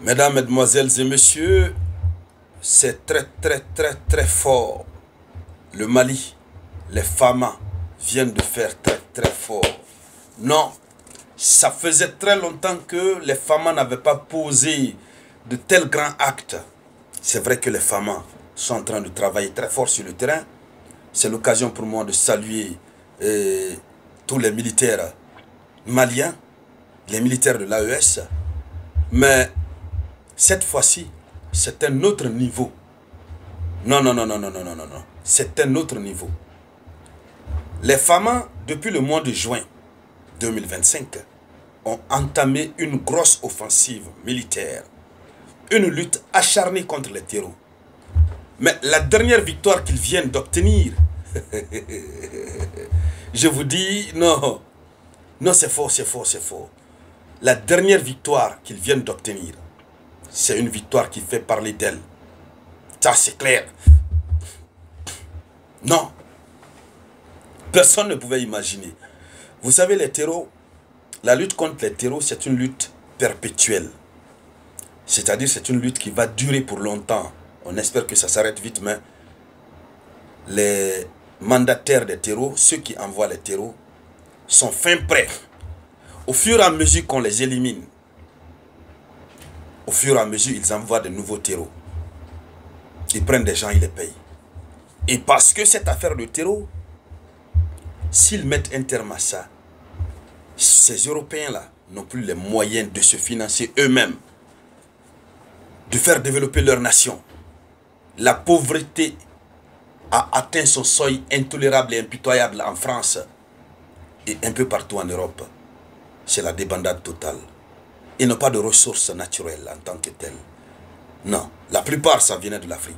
Mesdames, Mesdemoiselles et Messieurs, c'est très fort. Le Mali, les Famas viennent de faire très fort. Non, ça faisait très longtemps que les Famas n'avaient pas posé de tels grands actes. C'est vrai que les Famas sont en train de travailler très fort sur le terrain. C'est l'occasion pour moi de saluer tous les militaires maliens, les militaires de l'AES. Mais cette fois-ci, c'est un autre niveau. Non. C'est un autre niveau. Les Famas, depuis le mois de juin 2025, ont entamé une grosse offensive militaire. Une lutte acharnée contre les terreaux. Mais la dernière victoire qu'ils viennent d'obtenir, je vous dis, non, c'est faux. La dernière victoire qu'ils viennent d'obtenir, c'est une victoire qui fait parler d'elle. Ça, c'est clair. Non. Personne ne pouvait imaginer. Vous savez, les terreaux, la lutte contre les terreaux, c'est une lutte perpétuelle. C'est-à-dire, c'est une lutte qui va durer pour longtemps. On espère que ça s'arrête vite, mais les mandataires des terreaux, ceux qui envoient les terreaux, sont fin prêts. Au fur et à mesure qu'on les élimine, au fur et à mesure, ils envoient de nouveaux terreaux. Ils prennent des gens, ils les payent. Et parce que cette affaire de terreau, s'ils mettent un terme à ça, ces Européens-là n'ont plus les moyens de se financer eux-mêmes, de faire développer leur nation. La pauvreté a atteint son seuil intolérable et impitoyable en France et un peu partout en Europe. C'est la débandade totale. Ils n'ont pas de ressources naturelles en tant que telles. Non, la plupart, ça vient de l'Afrique.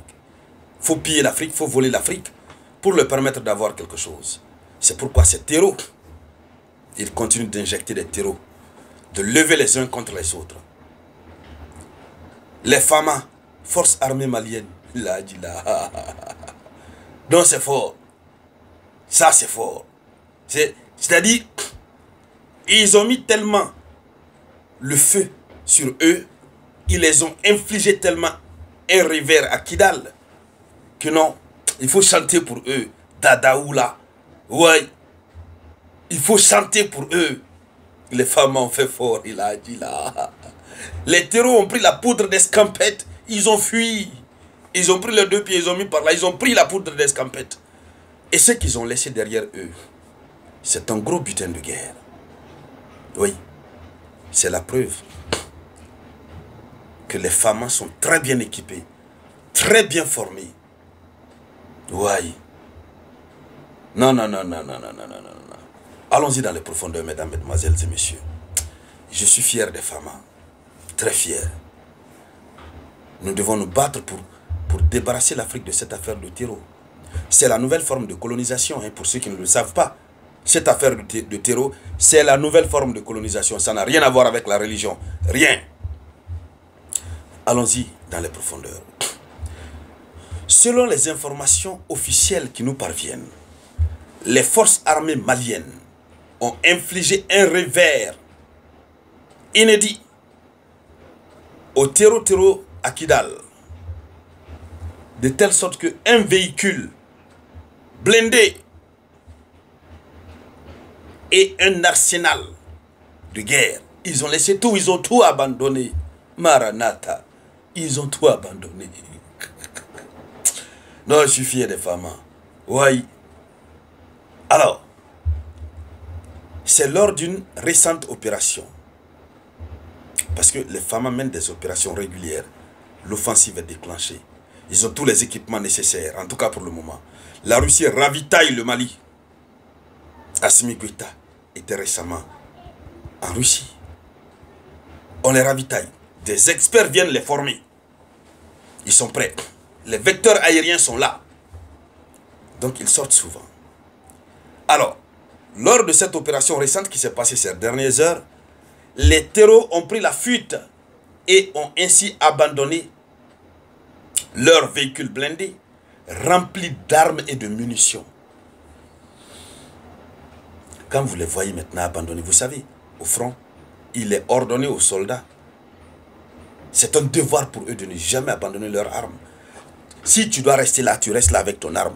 Il faut piller l'Afrique, il faut voler l'Afrique pour leur permettre d'avoir quelque chose. C'est pourquoi ces terreaux, ils continuent d'injecter des terreaux, de lever les uns contre les autres. Les Famas, forces armées maliennes, donc c'est fort. Ça, c'est fort. C'est-à-dire, ils ont mis tellement le feu sur eux, ils les ont infligé tellement un revers à Kidal, que non, il faut chanter pour eux. Dadaoula. Ouais. Il faut chanter pour eux. Les femmes ont fait fort, il a dit là. Les terreaux ont pris la poudre d'escampette, ils ont fui. Ils ont pris leurs deux pieds, ils ont mis par là, ils ont pris la poudre d'escampette. Et ce qu'ils ont laissé derrière eux, c'est un gros butin de guerre. Oui, c'est la preuve que les femmes sont très bien équipées, très bien formées. Oui. Non. Allons-y dans les profondeurs, mesdames, mesdemoiselles et messieurs. Je suis fier des femmes, très fier. Nous devons nous battre pour débarrasser l'Afrique de cette affaire de terreau. C'est la nouvelle forme de colonisation, pour ceux qui ne le savent pas. Cette affaire de terreau, c'est la nouvelle forme de colonisation. Ça n'a rien à voir avec la religion. Rien. Allons-y dans les profondeurs. Selon les informations officielles qui nous parviennent, les forces armées maliennes ont infligé un revers inédit au terreau à Kidal, de telle sorte qu'un véhicule blindé et un arsenal de guerre, ils ont laissé tout, ils ont tout abandonné. Maranatha, ils ont tout abandonné. Non, je suis fier des femmes. Oui. Alors, c'est lors d'une récente opération, parce que les femmes mènent des opérations régulières, l'offensive est déclenchée. Ils ont tous les équipements nécessaires, en tout cas pour le moment. La Russie ravitaille le Mali. Assimi Goïta était récemment en Russie. On les ravitaille. Des experts viennent les former. Ils sont prêts. Les vecteurs aériens sont là. Donc ils sortent souvent. Alors, lors de cette opération récente qui s'est passée ces dernières heures, les terreaux ont pris la fuite et ont ainsi abandonné leurs véhicules blindés remplis d'armes et de munitions. Quand vous les voyez maintenant abandonnés, vous savez, au front, il est ordonné aux soldats, C'est un devoir pour eux de ne jamais abandonner leurs armes. Si tu dois rester là, tu restes là avec ton arme.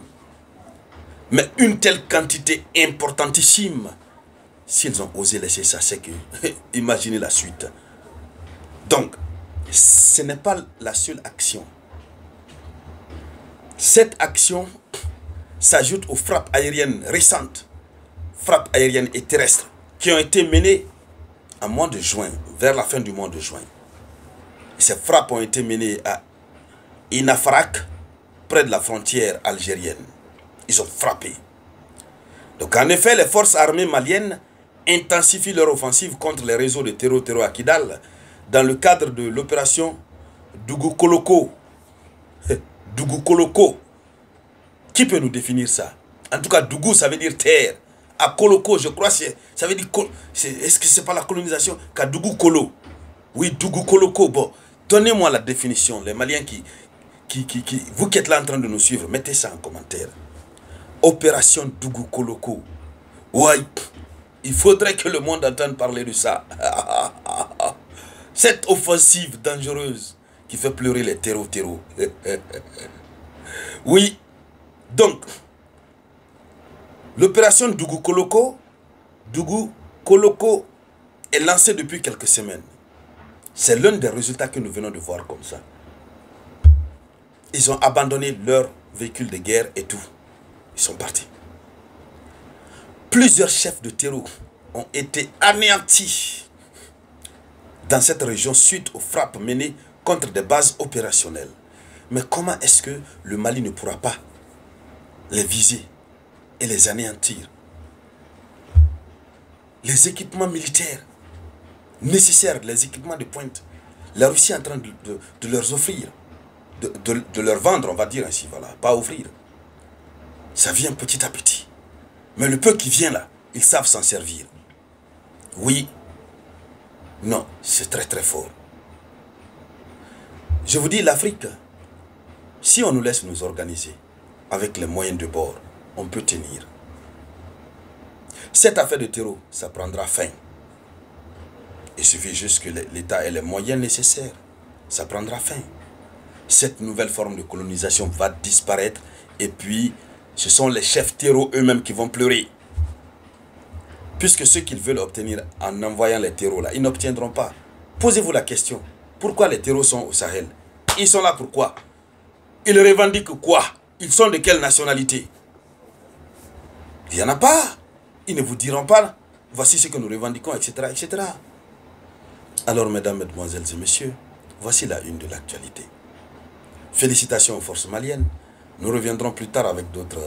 Mais une telle quantité importantissime, s'ils ont osé laisser ça, c'est que, imaginez la suite. Donc, ce n'est pas la seule action. Cette action s'ajoute aux frappes aériennes récentes, frappes aériennes et terrestres, qui ont été menées en mois de juin, vers la fin du mois de juin. Ces frappes ont été menées à Inafrak, près de la frontière algérienne. Ils ont frappé. Donc en effet, les forces armées maliennes intensifient leur offensive contre les réseaux de terreau à Kidal dans le cadre de l'opération Dougou Koloko. Dougou Koloko. Qui peut nous définir ça? En tout cas, Dougou, ça veut dire terre. À Koloko, je crois, ça veut dire... Est-ce que c'est pas la colonisation? Qu'à Dougou Kolo. Oui, Dougou Koloko. Bon, donnez-moi la définition. Les Maliens vous qui êtes là en train de nous suivre, mettez ça en commentaire. Opération Dougou Koloko. Ouais, il faudrait que le monde entende parler de ça. Cette offensive dangereuse qui fait pleurer les terreaux. Oui, donc, l'opération Dougou Koloko est lancée depuis quelques semaines. C'est l'un des résultats que nous venons de voir comme ça. Ils ont abandonné leurs véhicules de guerre et tout. Ils sont partis. Plusieurs chefs de terreau ont été anéantis dans cette région suite aux frappes menées contre des bases opérationnelles. Mais comment est-ce que le Mali ne pourra pas les viser et les anéantir? Les équipements militaires nécessaires, les équipements de pointe, la Russie est en train de leur offrir, de leur vendre, on va dire ainsi, voilà, pas offrir. Ça vient petit à petit. Mais le peu qui vient là, ils savent s'en servir. Oui, non, c'est très très fort. Je vous dis, l'Afrique, si on nous laisse nous organiser avec les moyens de bord, on peut tenir. Cette affaire de terreau, ça prendra fin. Il suffit juste que l'État ait les moyens nécessaires. Ça prendra fin. Cette nouvelle forme de colonisation va disparaître. Et puis, ce sont les chefs terreaux eux-mêmes qui vont pleurer. Puisque ceux qu'ils veulent obtenir en envoyant les terreaux là, ils n'obtiendront pas. Posez-vous la question. Pourquoi les terreaux sont au Sahel? Ils sont là pourquoi? Ils revendiquent quoi? Ils sont de quelle nationalité? Il n'y en a pas. Ils ne vous diront pas, voici ce que nous revendiquons, etc., etc. Alors, mesdames, mesdemoiselles et messieurs, voici la une de l'actualité. Félicitations aux forces maliennes. Nous reviendrons plus tard avec d'autres